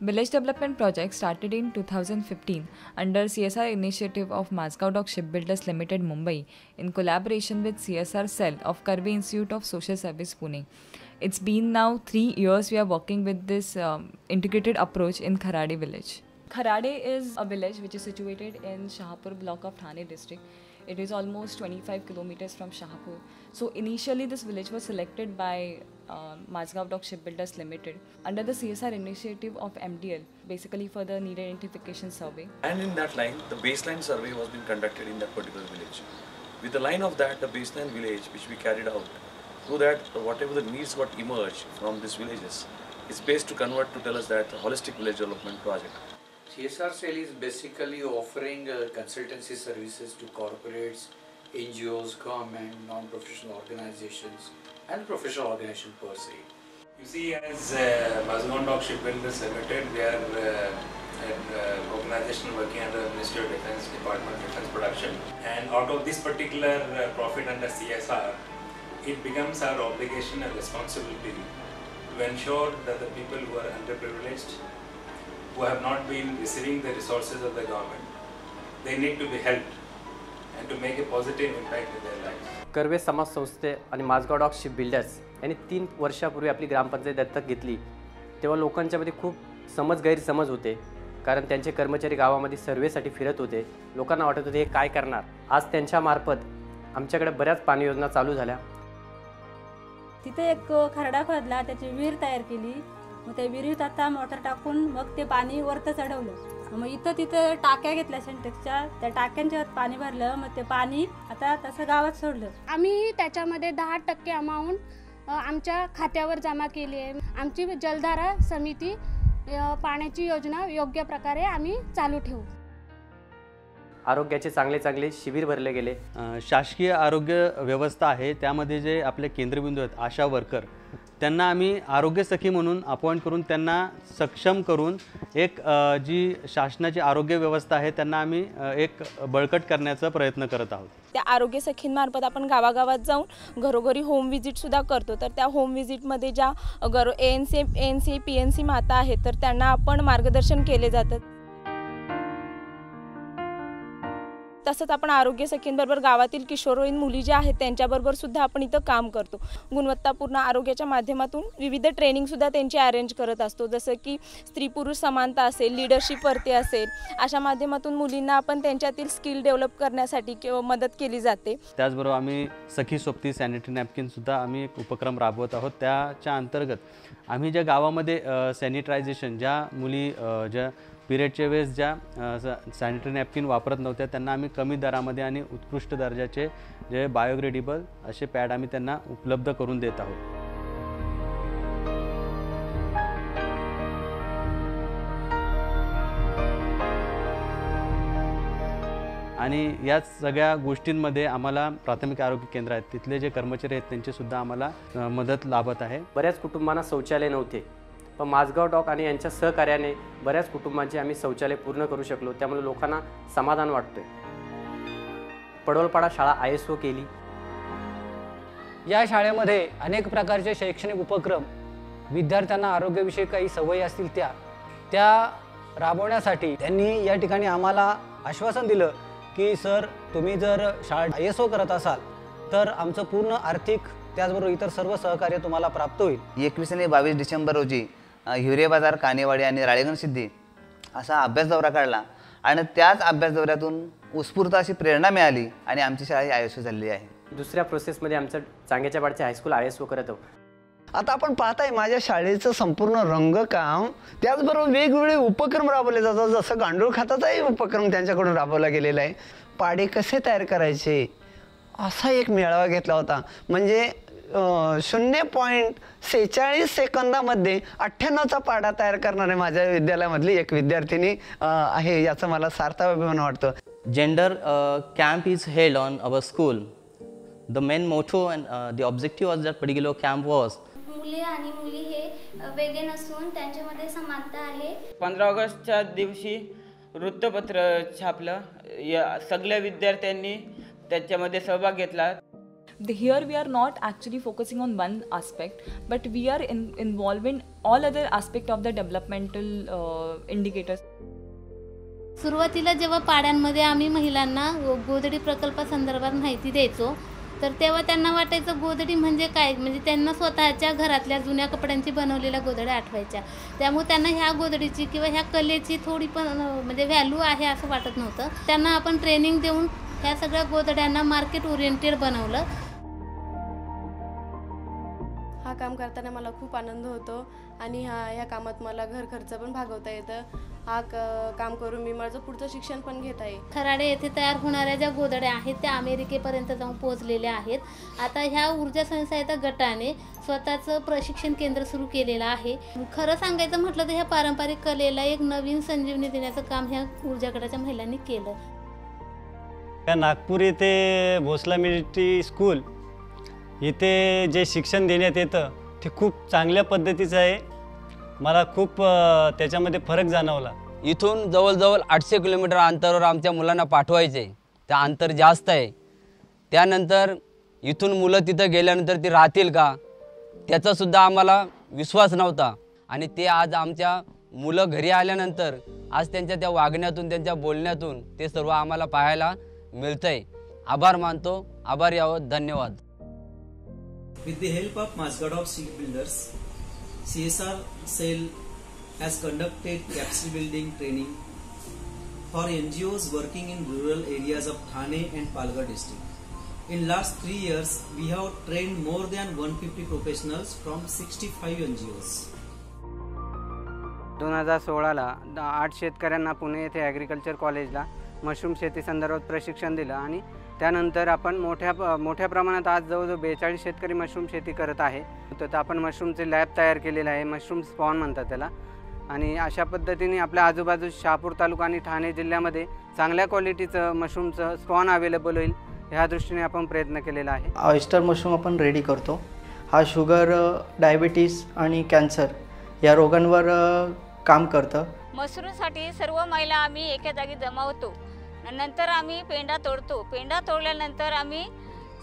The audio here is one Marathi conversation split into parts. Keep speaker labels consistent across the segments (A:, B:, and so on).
A: Village development project started in 2015 under CSR initiative of Mazgaon Dock Shipbuilders Limited, Mumbai, in collaboration with CSR Cell of Karve Institute of Social Service, Pune. It's been now 3 years we are working with this integrated approach in Kharade village. Kharade is a village which is situated in Shahpur block of Thane district. It is almost 25 kilometers from Shahpur. So initially this village was selected by Mazgaon Dock Shipbuilders Limited under the CSR initiative of MDL, basically for the need identification survey.
B: And in that line, the baseline survey was being conducted in that particular village. With the line of that, the baseline village which we carried out, so that whatever the needs got emerged from these villages, is based to convert to tell us that holistic village development project.
C: CSR Cell is basically offering consultancy services to corporates, NGOs, government, non-professional organizations and professional organizations per se.
D: You see, as Mazgaon Dock Shipbuilders Limited, we are an organization working under the Ministry of Defence, Department of Defence Production, and out of this particular profit under CSR, it becomes our obligation and responsibility to ensure that the people who are underprivileged, who have not been receiving the resources of the government, they need to be helped and to make a positive impact in their lives.
E: Karve समाज संस्थे आणि माझगाव डॉक शिप बिल्डर्स यांनी 3 वर्षापूर्वी आपली ग्रामपंचायत दत्तक घेतली तेव्हा लोकांच्यामध्ये खूप गैरसमज होते, कारण त्यांचे कर्मचारी गावामध्ये सर्वेसाठी फिरत होते. लोकांना वाटत होते हे काय करणार. आज त्यांच्या मार्फत आमच्याकडे बऱ्याच पाणी योजना चालू झाल्या.
F: तिथे एक खरडा खोदला, त्याची विहीर तयार केली. मग त्या विहिरीत आता मोटर टाकून मग ते पाणी वरती चढवलं. मग इथं तिथं टाक्या घेतल्या सिंटेक्सच्या, त्या टाक्यांच्या पाणी भरलं. मग ते पाणी आता तसं गावात सोडलं.
G: आम्ही त्याच्यामध्ये 10% अमाऊंट आमच्या खात्यावर जमा केली आहे. आमची जलधारा समिती पाण्याची योजना योग्य प्रकारे आम्ही चालू ठेवू.
E: आरोग्याचे चांगले शिबिर भरले गेले.
H: शासकीय आरोग्य व्यवस्था आहे त्यामध्ये जे आपले केंद्रबिंदू आहेत आशा वर्कर, त्यांना आम्ही आरोग्य सखी म्हणून अपॉइंट करून त्यांना सक्षम करून एक जी शासनाची आरोग्य व्यवस्था आहे त्यांना आम्ही एक बळकट करण्याचा प्रयत्न करत आहोत.
I: त्या आरोग्य सखींमार्फत आपण गावागावात जाऊन घरोघरी होम विजिटसुद्धा करतो. तर त्या होम विजिटमध्ये ज्या ANC PNC माता आहेत तर त्यांना आपण मार्गदर्शन केले जातं. तसंच आपण आरोग्य सखींबरोबर गावातील किशोरवयीन मुली ज्या आहेत त्यांच्याबरोबर सुद्धा आपण इथं काम करतो. गुणवत्तापूर्ण आरोग्याच्या माध्यमातून विविध ट्रेनिंगसुद्धा त्यांची अरेंज करत असतो, जसं की स्त्री पुरुष समानता असेल, लीडरशिप वरती असेल, अशा माध्यमातून मुलींना आपण त्यांच्यातील स्किल डेव्हलप करण्यासाठी किंवा मदत केली जाते.
H: त्याचबरोबर आम्ही सखी सोबती सॅनिटरी नॅपकिनसुद्धा आम्ही एक उपक्रम राबवत आहोत. त्याच्या अंतर्गत आम्ही ज्या गावामध्ये सॅनिटायझेशन ज्या मुली ज्या पिरियडच्या वेळेस ज्या सॅनिटरी नॅपकिन वापरत नव्हत्या त्यांना आम्ही कमी दरामध्ये आणि उत्कृष्ट दर्जाचे जे बायोग्रेडेबल असे पॅड आम्ही त्यांना उपलब्ध करून देत आहोत. आणि या सगळ्या गोष्टींमध्ये आम्हाला प्राथमिक आरोग्य केंद्र आहेत तिथले जे कर्मचारी आहेत त्यांचीसुद्धा आम्हाला मदत लाभत आहे.
E: बऱ्याच कुटुंबांना शौचालय नव्हते, पण माझगाव डॉक आणि यांच्या सहकार्याने बऱ्याच कुटुंबांचे आम्ही शौचालय पूर्ण करू शकलो. त्यामुळे लोकांना समाधान वाटतंय. पडोलपाडा शाळा ISO केली.
J: या शाळेमध्ये अनेक प्रकारचे शैक्षणिक उपक्रम, विद्यार्थ्यांना आरोग्यविषयी काही सवयी असतील त्या राबवण्यासाठी त्यांनी या ठिकाणी आम्हाला आश्वासन दिलं की सर तुम्ही जर शाळा ISO करत असाल तर आमचं पूर्ण आर्थिक त्याचबरोबर इतर सर्व सहकार्य तुम्हाला प्राप्त होईल.
K: 21 आणि 22 डिसेंबर रोजी हिवरे बाजार, कानेवाडी आणि राळेगण सिद्धी असा अभ्यास दौरा काढला आणि त्याच अभ्यास दौऱ्यातून उत्स्फूर्त अशी प्रेरणा मिळाली आणि आमची शाळा ISO झालेली आहे.
E: दुसऱ्या प्रोसेसमध्ये आमचं चांग्याच्या पाडचे हायस्कूल ISO करत आहोत.
L: आता आपण पाहताय माझ्या शाळेचं संपूर्ण रंगकाम, त्याचबरोबर वेगवेगळे उपक्रम राबवले जातात. जसं गांडूळ खताचाही उपक्रम त्यांच्याकडून राबवला गेलेला आहे. पाडे कसे तयार करायचे असा एक मेळावा घेतला होता. म्हणजे 0.46 सेकंदामध्ये 98चा पाडा तयार करणारे माझ्या विद्यालयामधली एक विद्यार्थिनी आहे, याचा मला सार्थ अभिमान वाटतो.
M: Gender camp is held on our school. The main motto and the objective of that particular camp was
G: मुले आणि मुली हे वेगळे नसून त्यांच्यामध्ये समानता आहे.
N: 15 ऑगस्टच्या दिवशी वृत्तपत्र छापलं. या सगळ्या विद्यार्थ्यांनी त्याच्यामध्ये सहभाग घेतला.
A: here we are not actually focusing on one aspect, but we are involving all other aspect of the developmental indicators.
O: सुरुवातीला जेव्हा पाड्यांमध्ये आम्ही महिलांना गोधडी प्रकल्पासंदर्भात माहिती द्यायचो, तर तेव्हा त्यांना वाटायचं गोधडी म्हणजे काय, म्हणजे त्यांना स्वतःच्या घरातल्या जुन्या कपड्यांची बनवलेल्या गोधड्या आठवायच्या. त्यामुळे त्यांना ह्या गोधडीची किंवा ह्या कलेची थोडी पण म्हणजे व्हॅल्यू आहे असं वाटत नव्हतं. त्यांना आपण ट्रेनिंग देऊन ह्या सगळ्या गोधड्यांना मार्केट ओरिएंटेड बनवलं.
P: हा काम करताना मला खूप आनंद होतो आणि ह्या कामात मला घर खर्च पण भागवता येतं. हा काम करून मी माझं पुढचं शिक्षण पण घेत आहे.
O: खराडे येथे तयार होणाऱ्या ज्या गोधड्या आहेत त्या अमेरिकेपर्यंत जाऊन पोहोचलेल्या आहेत. आता ह्या ऊर्जा संसायता गटाने स्वतःचं प्रशिक्षण केंद्र सुरू केलेलं आहे. खरं सांगायचं म्हटलं तर ह्या पारंपरिक कलेला एक नवीन संजीवनी देण्याचं काम ह्या ऊर्जा गटाच्या महिलांनी केलं.
Q: नागपूर येथे भोसला मिलिटरी स्कूल इथे जे शिक्षण देण्यात येतं ते खूप चांगल्या पद्धतीचं आहे. मला खूप त्याच्यामध्ये फरक जाणवला.
R: इथून जवळजवळ 800 किलोमीटर अंतरावर आमच्या मुलांना पाठवायचे. त्या अंतर जास्त आहे. त्यानंतर इथून मुलं तिथं गेल्यानंतर ती राहतील का त्याचासुद्धा आम्हाला विश्वास नव्हता. आणि ते आज आमच्या मुलं घरी आल्यानंतर आज त्यांच्या त्या वागण्यातून त्यांच्या बोलण्यातून ते सर्व आम्हाला पाहायला मिळतंय. आभार मानतो. आभार यावं. धन्यवाद.
S: With the help of Mazgaon Shipbuilders, CSR cell has conducted capacity building training for NGOs working in rural areas of Thane and Palghar district. In last 3 years, we have trained more than 150 professionals from 65 NGOs.
T: 2016ला 8 शेतकऱ्यांना पुणे येथे ॲग्रिकल्चर कॉलेजला मशरूम शेती संदर्भात प्रशिक्षण दिलं आणि त्यानंतर आपण मोठ्या प्रमाणात आज जवळजवळ 42 शेतकरी मशरूम शेती करत आहे. तर आपण मशरूमचे लॅब तयार केलेलं आहे. मशरूम स्पॉन म्हणतात त्याला. आणि अशा पद्धतीने आपल्या आजूबाजू शहापूर तालुका आणि ठाणे जिल्ह्यामध्ये चांगल्या क्वालिटीचं मशरूमचं स्पॉन अवेलेबल होईल ह्या दृष्टीने आपण प्रयत्न केलेला आहे.
U: ऑयस्टर मशरूम आपण रेडी करतो. हा शुगर, डायबिटीस आणि कॅन्सर या रोगांवर काम करतं.
V: मशरूमसाठी सर्व महिला आम्ही एका जागी जमा होतो. नंतर आम्ही पेंडा तोडतो. पेंडा तोडल्यानंतर आम्ही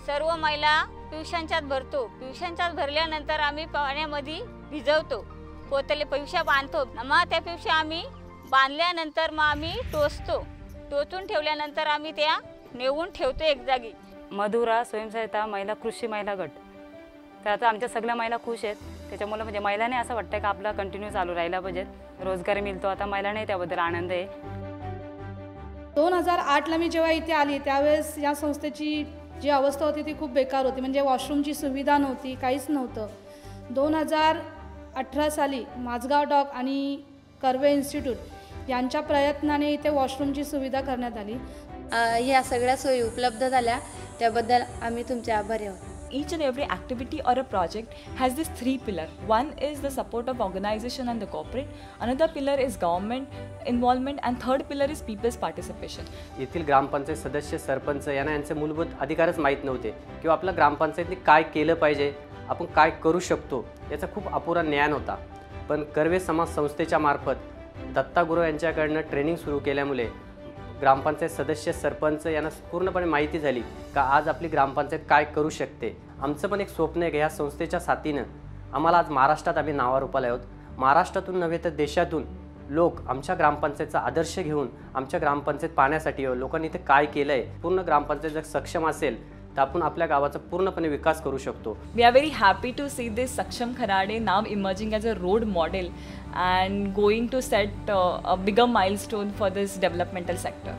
V: सर्व महिला पिवशांच्यात भरतो. पिवशांच्यात भरल्यानंतर आम्ही पाण्यामध्ये भिजवतो. पोतले पिवशा बांधतो. मग त्या पिवशा आम्ही बांधल्यानंतर मग आम्ही टोचतो. टोचून ठेवल्यानंतर आम्ही त्या नेऊन ठेवतो एक जागी.
W: मधुरा स्वयंसहायता महिला कृषी महिला गट. तर आता आमच्या सगळ्या महिला खुश आहेत. त्याच्यामुळे म्हणजे महिलांनी असं वाटतं की आपला कंटिन्यू चालू राहिला पाहिजे. रोजगार मिळतो आता महिलांनी, त्याबद्दल आनंद आहे.
X: 2008ला मी जेव्हा इथे आली त्यावेळेस या संस्थेची जी अवस्था होती ती खूप बेकार होती. म्हणजे वॉशरूमची सुविधा नव्हती, काहीच नव्हतं. 2018 साली माझगाव डॉक आणि कर्वे इन्स्टिट्यूट यांच्या प्रयत्नाने इथे वॉशरूमची सुविधा करण्यात आली.
Y: ह्या सगळ्या सोयी उपलब्ध झाल्या त्याबद्दल आम्ही तुमचे आभारी आहोत.
A: Each and every activity or a project has this 3 pillars. One is the support of organization and the corporate. Another pillar is government involvement and third pillar is people's participation.
E: येथील ग्रामपंचायत सदस्य, सरपंच यांचे मूलभूत अधिकारच माहीत नव्हते किंवा आपल्या ग्रामपंचायतीने काय केलं पाहिजे, आपण काय करू शकतो याचा खूप अपुरा ज्ञान होता. पण कर्वे समाज संस्थेच्या मार्फत दत्ता गुरु यांच्याकडनं ट्रेनिंग सुरू केल्यामुळे ग्रामपंचायत सदस्य, सरपंच यांना पूर्णपणे माहिती झाली का आज आपली ग्रामपंचायत काय करू शकते. आमचं पण एक स्वप्न आहे की ह्या संस्थेच्या साथीनं आम्हाला आज महाराष्ट्रात आम्ही नावारूपाला आहोत. महाराष्ट्रातून नव्हे तर देशातून लोक आमच्या ग्रामपंचायतचा आदर्श घेऊन आमच्या ग्रामपंचायत पाहण्यासाठी लोकांनी इथे काय केलं आहे. पूर्ण ग्रामपंचायत जर सक्षम असेल तर आपण आपल्या गावाचा पूर्णपणे विकास करू शकतो.
A: We are very happy to see this Saksham Kharade now emerging as a role model and going to set a bigger milestone for this developmental sector.